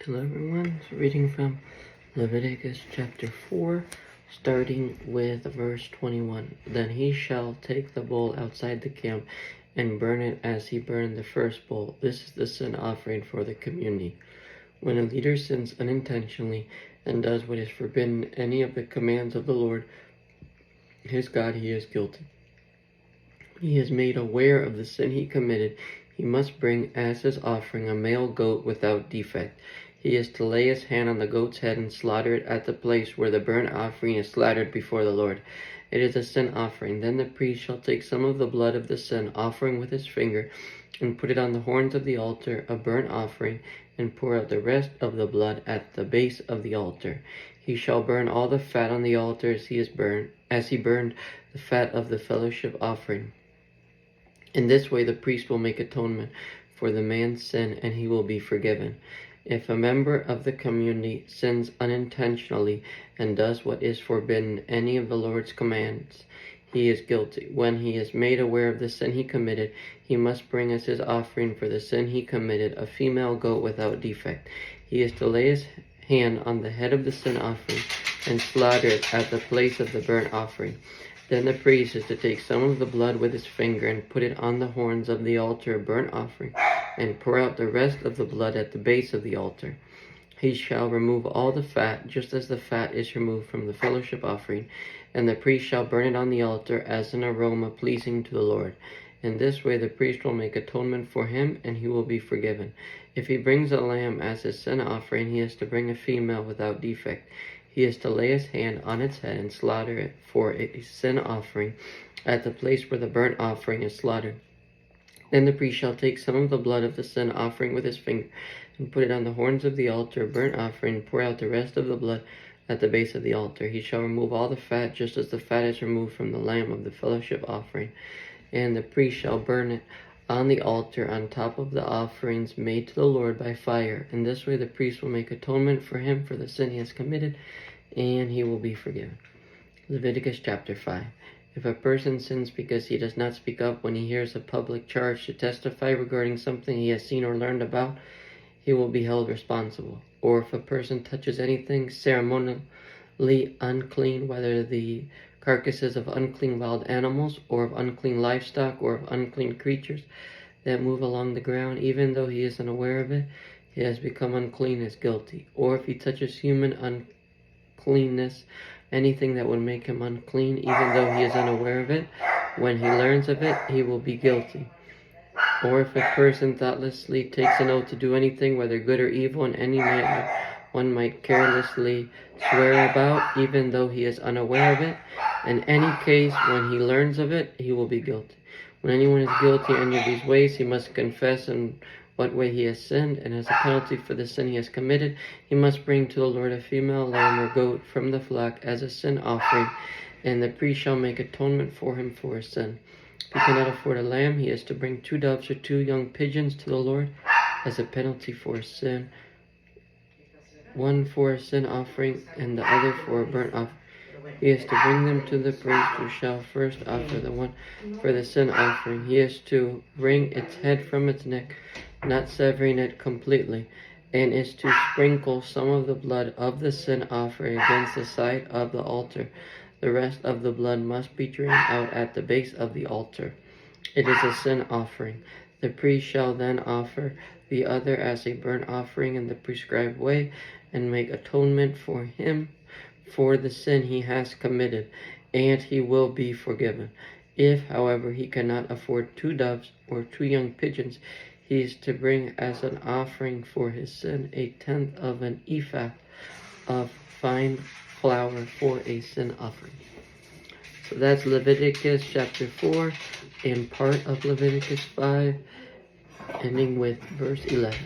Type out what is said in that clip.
Hello everyone, so reading from Leviticus chapter 4, starting with verse 21. Then he shall take the bull outside the camp and burn it as he burned the first bull. This is the sin offering for the community. When a leader sins unintentionally and does what is forbidden, any of the commands of the Lord his God, he is guilty. When he is made aware of the sin he committed, he must bring as his offering a male goat without defect. He is to lay his hand on the goat's head and slaughter it at the place where the burnt offering is slaughtered before the Lord. It is a sin offering. Then the priest shall take some of the blood of the sin offering with his finger and put it on the horns of the altar of burnt offering, and pour out the rest of the blood at the base of the altar. He shall burn all the fat on the altar as he burned the fat of the fellowship offering. In this way the priest will make atonement for the man's sin, and he will be forgiven. If a member of the community sins unintentionally and does what is forbidden, any of the Lord's commands, he is guilty. When he is made aware of the sin he committed, he must bring as his offering for the sin he committed a female goat without defect. He is to lay his hand on the head of the sin offering and slaughter it at the place of the burnt offering. Then the priest is to take some of the blood with his finger and put it on the horns of the altar of burnt offering, and pour out the rest of the blood at the base of the altar. He shall remove all the fat, just as the fat is removed from the fellowship offering, and the priest shall burn it on the altar as an aroma pleasing to the Lord. In this way the priest will make atonement for him, and he will be forgiven. If he brings a lamb as his sin offering, he is to bring a female without defect. He is to lay his hand on its head and slaughter it for a sin offering at the place where the burnt offering is slaughtered. Then the priest shall take some of the blood of the sin offering with his finger and put it on the horns of the altar of burnt offering, and pour out the rest of the blood at the base of the altar. He shall remove all the fat, just as the fat is removed from the lamb of the fellowship offering. And the priest shall burn it on the altar on top of the offerings made to the Lord by fire. In this way the priest will make atonement for him for the sin he has committed, and he will be forgiven. Leviticus chapter 5. If a person sins because he does not speak up when he hears a public charge to testify regarding something he has seen or learned about, he will be held responsible. Or if a person touches anything ceremonially unclean, whether the carcasses of unclean wild animals, or of unclean livestock, or of unclean creatures that move along the ground, even though he is unaware of it, he has become unclean as guilty. Or if he touches human uncleanness, anything that would make him unclean, even though he is unaware of it, when he learns of it, he will be guilty. Or if a person thoughtlessly takes an oath to do anything, whether good or evil, in any manner one might carelessly swear about, even though he is unaware of it, in any case, when he learns of it, he will be guilty. When anyone is guilty in any of these ways, he must confess in what way he has sinned, and as a penalty for the sin he has committed, he must bring to the Lord a female lamb or goat from the flock as a sin offering, and the priest shall make atonement for him for his sin. If he cannot afford a lamb, he is to bring 2 doves or 2 young pigeons to the Lord as a penalty for his sin, one for a sin offering and the other for a burnt offering. He is to bring them to the priest, who shall first offer the one for the sin offering. He is to wring its head from its neck, not severing it completely, and is to sprinkle some of the blood of the sin offering against the side of the altar. The rest of the blood must be drained out at the base of the altar. It is a sin offering. The priest shall then offer the other as a burnt offering in the prescribed way, and make atonement for him for the sin he has committed, and he will be forgiven. If, however, he cannot afford 2 doves or 2 young pigeons, he is to bring as an offering for his sin 1/10 of an ephah of fine flour for a sin offering. So that's Leviticus chapter 4 and part of Leviticus 5, ending with verse 11.